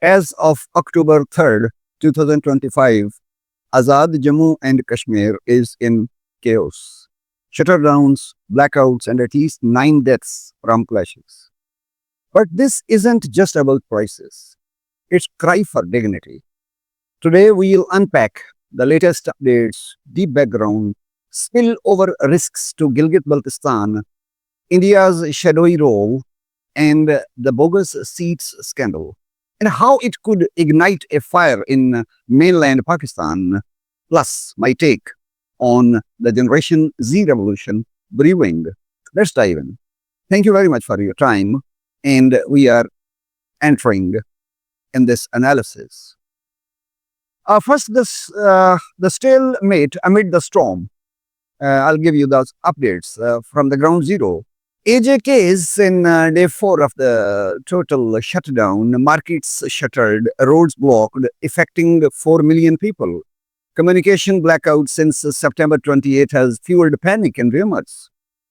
As of October 3rd, 2025, Azad Jammu and Kashmir is in chaos. Shutterdowns, blackouts, and at least 9 deaths from clashes. But this isn't just about prices. It's cry for dignity. Today we'll unpack the latest updates, deep background, spillover risks to Gilgit-Baltistan, India's shadowy role, and the bogus seats scandal, and how it could ignite a fire in mainland Pakistan, plus my take on the Generation Z revolution brewing. Let's dive in. Thank you very much for your time, and we are entering in this analysis. First, the stalemate amid the storm. I'll give you those updates from the ground zero. AJK is in day 4 of the total shutdown. Markets shuttered, roads blocked, affecting 4 million people. Communication blackout since September 28 has fueled panic and rumors.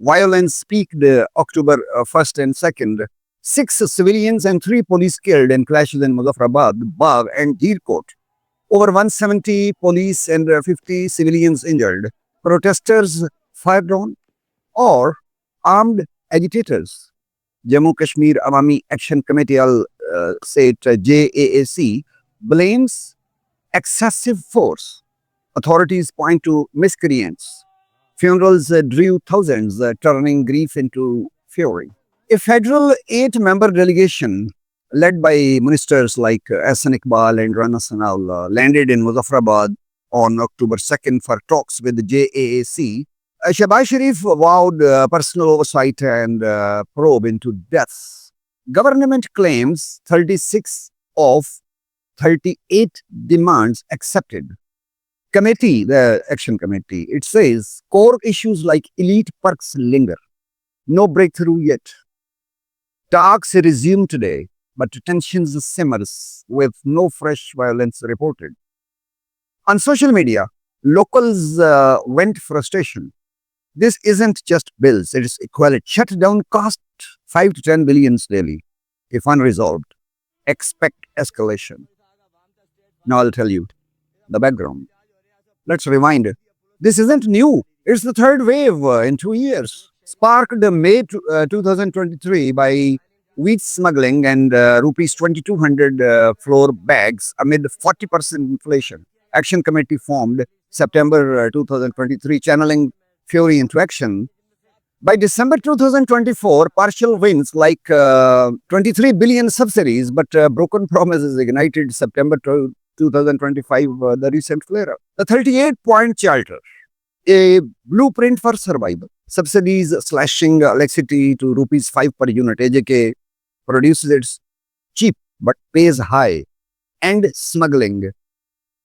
Violence peaked October 1st and 2nd. 6 civilians and 3 police killed in clashes in Muzaffarabad, Bagh, and Gilgit. Over 170 police and 50 civilians injured. Protesters fired on or armed agitators. Jammu Kashmir Awami Action Committee, I'll say it JAAC, blames excessive force. Authorities point to miscreants. Funerals drew thousands, turning grief into fury. A federal 8-member delegation led by ministers like Hassan Iqbal and Rana Sanal landed in Muzaffarabad on October 2nd for talks with the JAAC. Shehbaz Sharif vowed personal oversight and probe into deaths. Government claims 36 of 38 demands accepted. Committee, the action committee, it says core issues like elite perks linger. No breakthrough yet. Talks resume today, but tensions simmers with no fresh violence reported. On social media, locals vent frustration. This isn't just bills, it is equality. Shutdown cost 5 to 10 billions daily. If unresolved, expect escalation. Now I'll tell you the background. Let's rewind. This isn't new. It's the third wave in 2 years. Sparked May 2023 by wheat smuggling and rupees 2200 floor bags amid 40% inflation. Action committee formed September 2023, channeling fury into action. By December 2024, partial wins like 23 billion subsidies, but broken promises ignited September 2025, the recent flare-up. The 38-point charter, a blueprint for survival. Subsidies slashing electricity to rupees 5 per unit. AJK produces its cheap but pays high. And smuggling.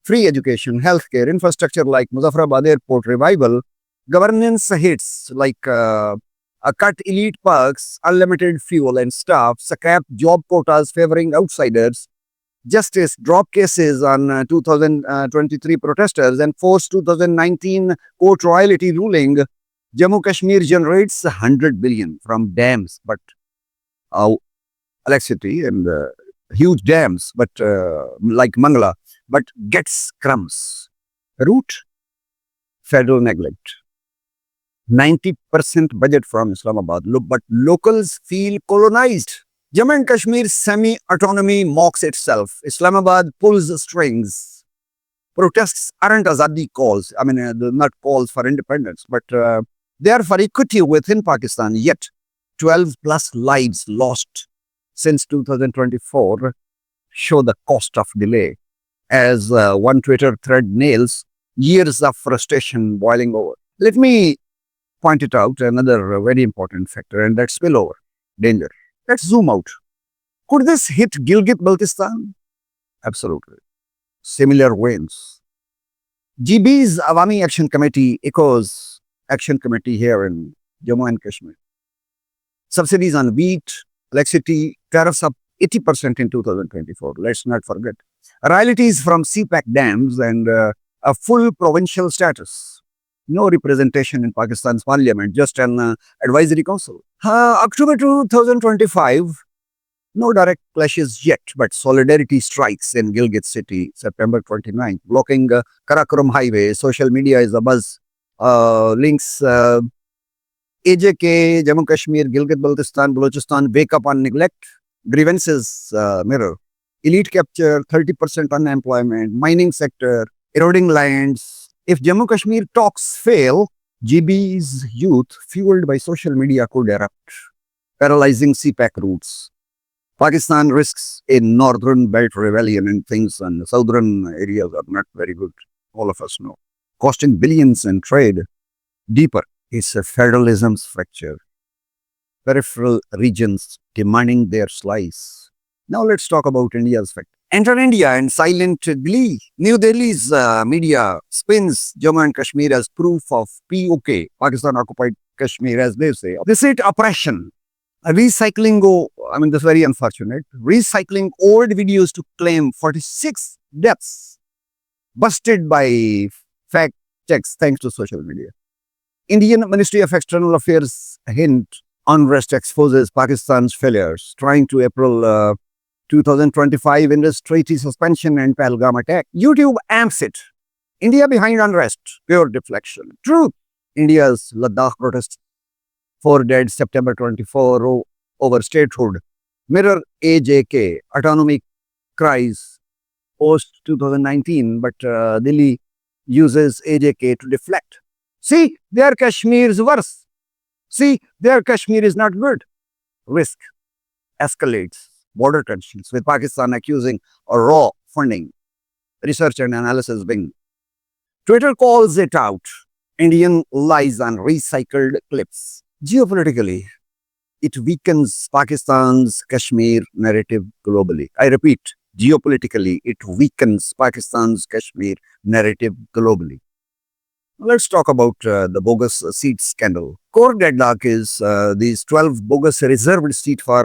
Free education, healthcare, infrastructure like Muzaffarabad Airport revival. Governance hits like a cut elite perks, unlimited fuel and staff, scrap job quotas favoring outsiders, justice drop cases on 2023 protesters, and forced 2019 court royalty ruling. Jammu Kashmir generates 100 billion from dams, but electricity and huge dams, but like Mangala, but gets crumbs. Root, federal neglect. 90% budget from Islamabad, but locals feel colonized. Jammu and Kashmir semi-autonomy mocks itself. Islamabad pulls strings. Protests aren't Azadi calls. I mean, they're not calls for independence, but they are for equity within Pakistan. Yet, 12 plus lives lost since 2024 show the cost of delay. As one Twitter thread nails, years of frustration boiling over. Let me point it out, another very important factor, and that's spillover, danger. Let's zoom out. Could this hit Gilgit-Baltistan? Absolutely. Similar waves. GB's Awami Action Committee echoes Action Committee here in Jammu and Kashmir. Subsidies on wheat, electricity, tariffs up 80% in 2024. Let's not forget. Royalties from CPEC dams and a full provincial status. No representation in Pakistan's parliament, just an advisory council. October 2025, No direct clashes yet, but solidarity strikes in Gilgit city, September 29th, blocking Karakoram highway. Social media is a buzz. Links AJK, Jammu Kashmir, Gilgit-Baltistan, Balochistan wake up on neglect. Grievances mirror. Elite capture, 30% unemployment, mining sector, eroding lands. If Jammu Kashmir talks fail, GB's youth, fueled by social media, could erupt, paralyzing CPEC routes. Pakistan risks a northern belt rebellion and things, and southern areas are not very good. All of us know. Costing billions in trade. Deeper is a federalism's fracture. Peripheral regions demanding their slice. Now let's talk about India's factor. Enter India and silent glee. New Delhi's media spins Jammu and Kashmir as proof of POK, Pakistan occupied Kashmir, as they say. They say it oppression. Recycling, this is very unfortunate. Recycling old videos to claim 46 deaths, busted by fact checks thanks to social media. Indian Ministry of External Affairs hint Unrest exposes Pakistan's failures, trying to April 2025 Unrest treaty suspension and Pahalgam attack. YouTube amps it. India behind unrest, pure deflection. Truth. India's Ladakh protest, 4 dead September 24 over statehood. Mirror AJK, autonomy cries post 2019, but Delhi uses AJK to deflect. See, their Kashmir is worse. See, their Kashmir is not good. Risk escalates. Border tensions with Pakistan accusing a raw funding. Research and analysis wing. Twitter calls it out. Indian lies on recycled clips. Geopolitically, it weakens Pakistan's Kashmir narrative globally. I repeat, geopolitically, it weakens Pakistan's Kashmir narrative globally. Let's talk about the bogus seat scandal. Core deadlock is these 12 bogus reserved seats for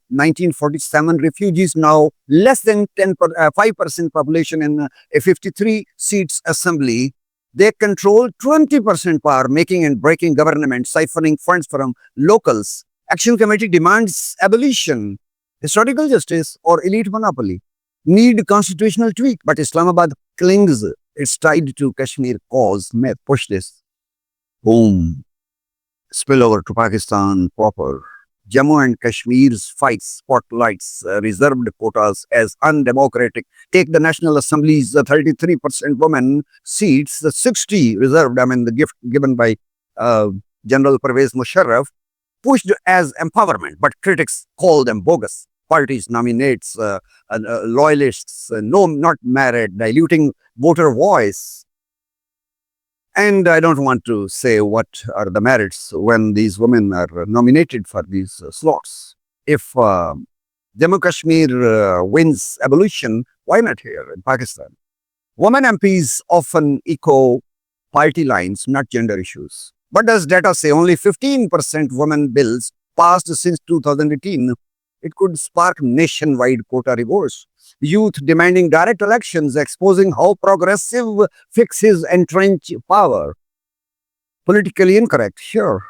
1947 refugees, now less than 5% population in a 53 seats assembly. They control 20% power, making and breaking government, siphoning funds from locals. Action Committee demands abolition, historical justice, or elite monopoly. Need constitutional tweak, but Islamabad clings. It's tied to Kashmir cause. May push this. Boom. Spillover to Pakistan proper. Jammu and Kashmir's fight spotlights reserved quotas as undemocratic. Take the National Assembly's 33% women seats, the 60 reserved, the gift given by General Pervez Musharraf, pushed as empowerment, but critics call them bogus. Parties nominates loyalists, no, not married, diluting voter voice. And I don't want to say what are the merits when these women are nominated for these slots. If Jammu Kashmir wins abolition, why not here in Pakistan? Women MPs often echo party lines, not gender issues. But does data say only 15% women bills passed since 2018? It could spark nationwide quota reverse. Youth demanding direct elections, exposing how progressive fixes entrench power. Politically incorrect, sure,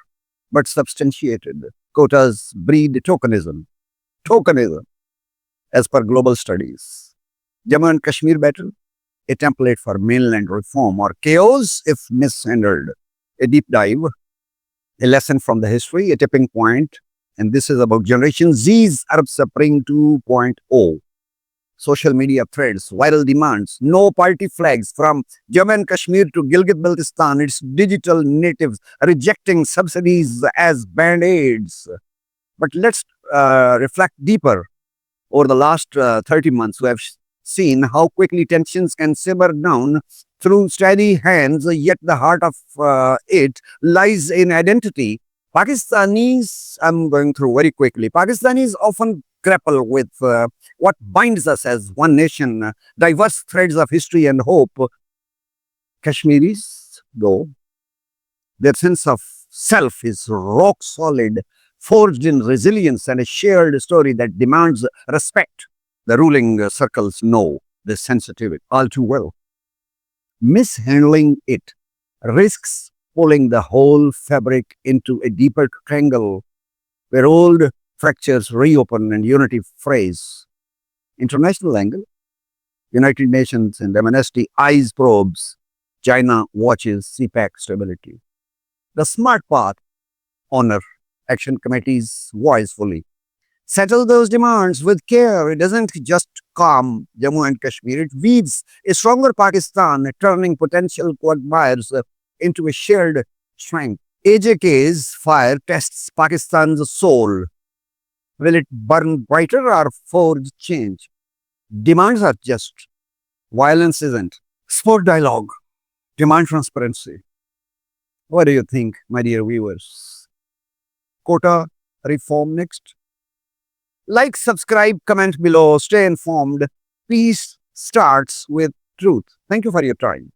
but substantiated. Quotas breed tokenism. Tokenism, as per global studies. Jammu and Kashmir battle, a template for mainland reform or chaos if mishandled. A deep dive, a lesson from the history, a tipping point, and this is about Generation Z's Arab Spring 2.0. Social media threads, viral demands, no party flags from Jammu and Kashmir to Gilgit-Baltistan, its digital natives rejecting subsidies as band-aids. But let's reflect deeper. Over the last 30 months, we have seen how quickly tensions can simmer down through steady hands, yet the heart of it lies in identity. Pakistanis, I'm going through very quickly, Pakistanis often grapple with what binds us as one nation, diverse threads of history and hope. Kashmiris, though, their sense of self is rock solid, forged in resilience and a shared story that demands respect. The ruling circles know this sensitivity all too well. Mishandling it risks pulling the whole fabric into a deeper triangle where old fractures reopen and unity phrase. International angle, United Nations and Amnesty eyes probes, China watches CPEC stability. The smart path, honor action committees voice fully. Settle those demands with care. It doesn't just calm Jammu and Kashmir, it weaves a stronger Pakistan, turning potential quagmires into a shared strength. AJK's fire tests Pakistan's soul. Will it burn brighter or forge change? Demands are just. Violence isn't. Sport dialogue. Demand transparency. What do you think, my dear viewers? Quota reform next? Like, subscribe, comment below, stay informed. Peace starts with truth. Thank you for your time.